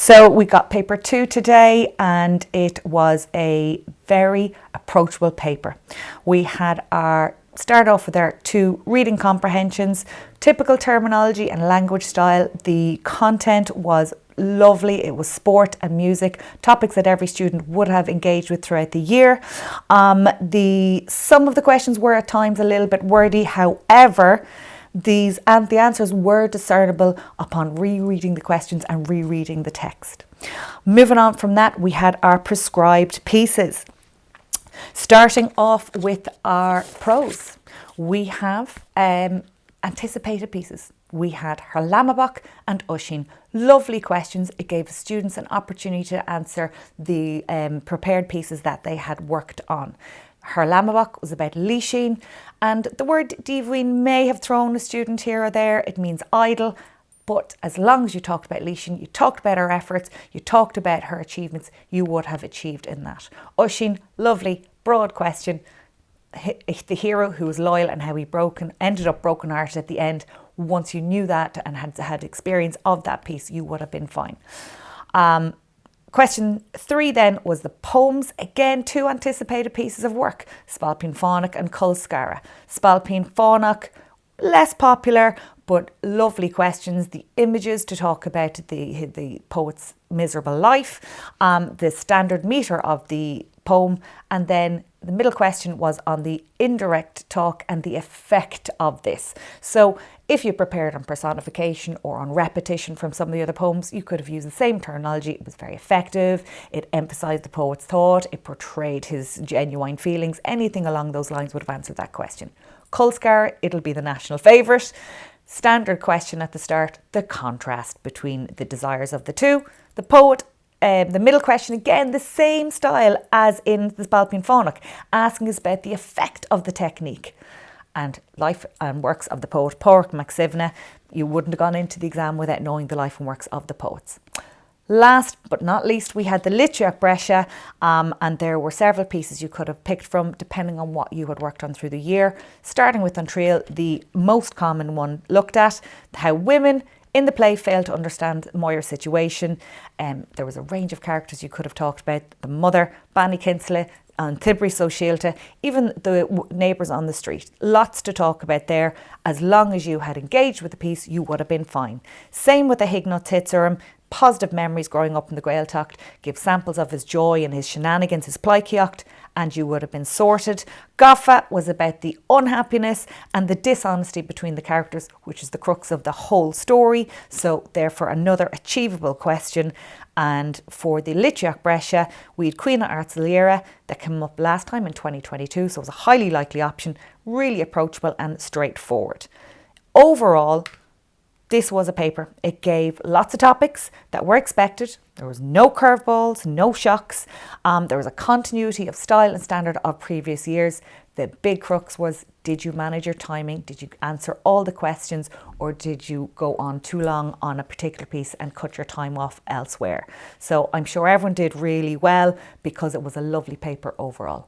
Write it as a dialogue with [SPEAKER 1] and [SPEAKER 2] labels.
[SPEAKER 1] So we got paper 2 today, and it was a very approachable paper. We had start off with our 2 reading comprehensions, typical terminology and language style. The content was lovely. It was sport and music, topics that every student would have engaged with throughout the year. Some of the questions were at times a little bit wordy. However, the answers were discernible upon rereading the questions and rereading the text. Moving on from that, we had our prescribed pieces. Starting off with our prose, we have anticipated pieces. We had Her Lamabach and Uisín. Lovely questions. It gave students an opportunity to answer the prepared pieces that they had worked on. Her Lamabach was about leashing, and the word díomhain may have thrown a student here or there. It means idle, but as long as you talked about leashing, you talked about her efforts, you talked about her achievements, you would have achieved in that. Uisín, lovely, broad question. The hero who was loyal and how he ended up broken-hearted at the end. Once you knew that and had experience of that piece, you would have been fine. Question 3 then was the poems. Again, 2 anticipated pieces of work, Spalpín Fánach and Culscara. Spalpín Fánach, less popular, but lovely questions. The images to talk about the poet's miserable life, the standard metre of the poem, and then the middle question was on the indirect talk and the effect of this. So if you prepared on personification or on repetition from some of the other poems, you could have used the same terminology. It was very effective. It emphasised the poet's thought. It portrayed his genuine feelings. Anything along those lines would have answered that question. Culscara, it'll be the national favourite. Standard question at the start, the contrast between the desires of the two. The poet, the middle question, again, the same style as in the Spalpín Fánach, asking us about the effect of the technique. And life and works of the poet Pádraic Mac Sibhne. You wouldn't have gone into the exam without knowing the life and works of the poets. Last but not least, we had the Litreach Breise, and there were several pieces you could have picked from depending on what you had worked on through the year. Starting with Antríal, the most common one looked at, how women in the play failed to understand Moira's situation. There was a range of characters you could have talked about. The mother, Banny Kinsella, and Tibri Soshilta, even the neighbours on the street. Lots to talk about there. As long as you had engaged with the piece, you would have been fine. Same with the Hignot Titsurum. Positive memories growing up in the Gaeltacht, give samples of his joy and his shenanigans, his pleiciocht, and you would have been sorted. Goffa was about the unhappiness and the dishonesty between the characters, which is the crux of the whole story. So therefore another achievable question. And for the Litreach Breise, we had Cuina Arts Lira that came up last time in 2022, so it was a highly likely option, really approachable and straightforward. Overall, this was a paper. It gave lots of topics that were expected. There was no curveballs, no shocks. There was a continuity of style and standard of previous years. The big crux was, did you manage your timing? Did you answer all the questions, or did you go on too long on a particular piece and cut your time off elsewhere? So I'm sure everyone did really well because it was a lovely paper overall.